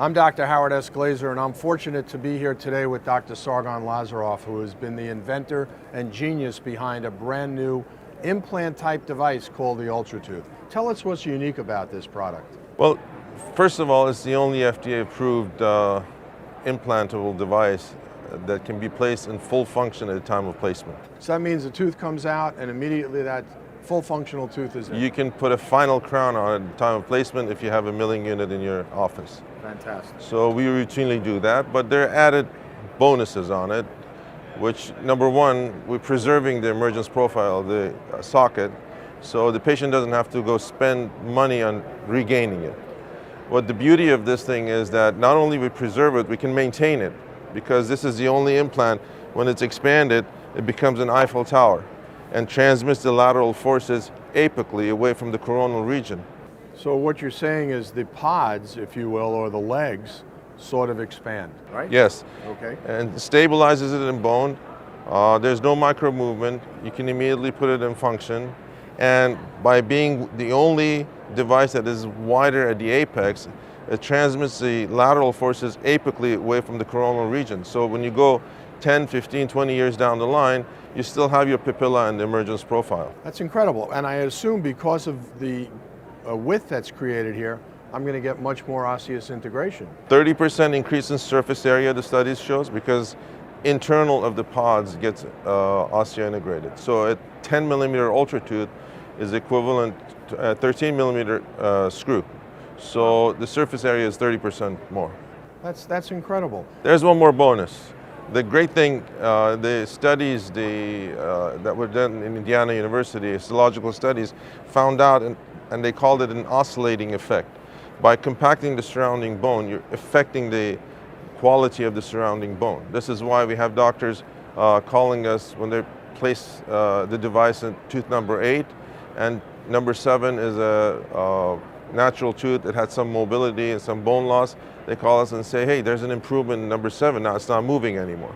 I'm Dr. Howard S. Glazer, and I'm fortunate to be here today with Dr. Sargon Lazarof, who has been the inventor and genius behind a brand new implant-type device called the Ultratooth. Tell us what's unique about this product. Well, first of all, it's the only FDA-approved implantable device that can be placed in full function at the time of placement. So that means the tooth comes out and immediately that full functional tooth is in. You can put a final crown on at the time of placement if you have a milling unit in your office. Fantastic. So we routinely do that, but there are added bonuses on it, which number one, we're preserving the emergence profile of the socket, so the patient doesn't have to go spend money on regaining it. What the beauty of this thing is that not only we preserve it, we can maintain it, because this is the only implant, when it's expanded, it becomes an Eiffel Tower and transmits the lateral forces apically away from the coronal region. So what you're saying is the pods, if you will, or the legs, sort of expand, right? Yes. Okay. And stabilizes it in bone. There's no micro movement. You can immediately put it in function. And by being the only device that is wider at the apex, it transmits the lateral forces apically away from the coronal region. So when you go 10, 15, 20 years down the line, you still have your papilla and the emergence profile. That's incredible. And I assume because of the width that's created here, I'm going to get much more osseous integration. 30% increase in surface area, the studies shows, because internal of the pods gets osseointegrated. So a 10 millimeter Ultratooth is equivalent to a 13 millimeter screw. So the surface area is 30% more. That's incredible. There's one more bonus. The great thing, the studies that were done in Indiana University, histological studies, found out, and they called it an oscillating effect. By compacting the surrounding bone, you're affecting the quality of the surrounding bone. This is why we have doctors calling us when they place the device in tooth number 8, and number 7 is a natural tooth that had some mobility and some bone loss. They call us and say, hey, there's an improvement in number 7, now it's not moving anymore.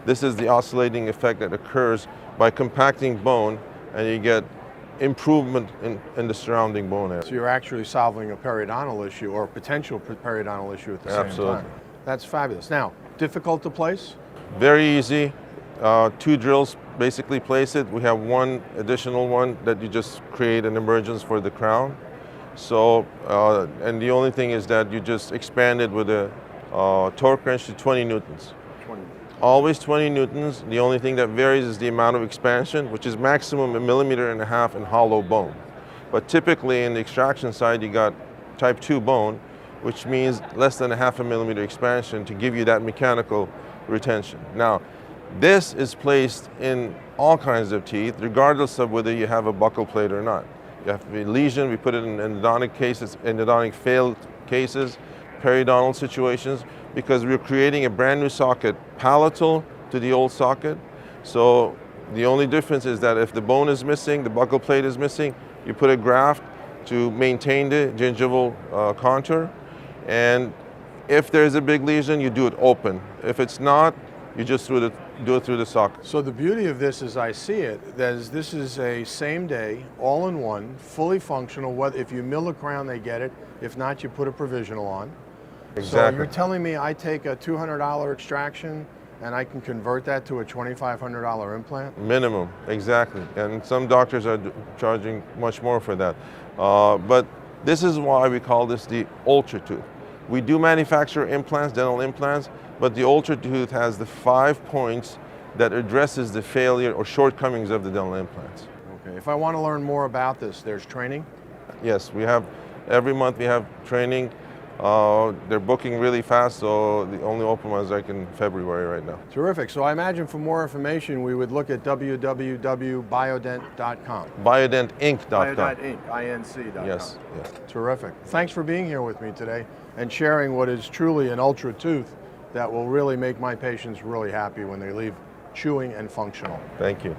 This is the oscillating effect that occurs by compacting bone, and you get improvement in the surrounding bone area. So you're actually solving a periodontal issue or a potential periodontal issue at the same time. That's fabulous. Now, difficult to place? Very easy. 2 drills basically place it. We have one additional one that you just create an emergence for the crown. So, and the only thing is that you just expand it with a torque wrench to 20 newtons. 20. Always 20 newtons. The only thing that varies is the amount of expansion, which is maximum 1.5 millimeters in hollow bone. But typically in the extraction side, you got type 2 bone, which means less than 0.5 millimeter expansion to give you that mechanical retention. Now, this is placed in all kinds of teeth, regardless of whether you have a buccal plate or not. You have a lesion, we put it in endodontic cases, endodontic failed cases, periodontal situations, because we're creating a brand new socket palatal to the old socket. So the only difference is that if the bone is missing, the buccal plate is missing, you put a graft to maintain the gingival contour. And if there's a big lesion, you do it open. If it's not, you just do it through the socket. So the beauty of this, as I see it, that is this is a same day, all-in-one, fully functional. If you mill a crown, they get it. If not, you put a provisional on. Exactly. So you're telling me I take a $200 extraction and I can convert that to a $2,500 implant? Minimum, exactly. And some doctors are charging much more for that. But this is why we call this the Ultratooth. We do manufacture implants, dental implants, but the Ultratooth has the 5 points that addresses the failure or shortcomings of the dental implants. Okay. If I want to learn more about this, there's training? Yes, we have, every month we have training. They're booking really fast, so the only open ones are like in February right now. Terrific. So I imagine for more information, we would look at www.biodent.com. Biodentinc.com. Biodent, INC.com. Yes, yes. Terrific. Thanks for being here with me today and sharing what is truly an Ultratooth that will really make my patients really happy when they leave chewing and functional. Thank you.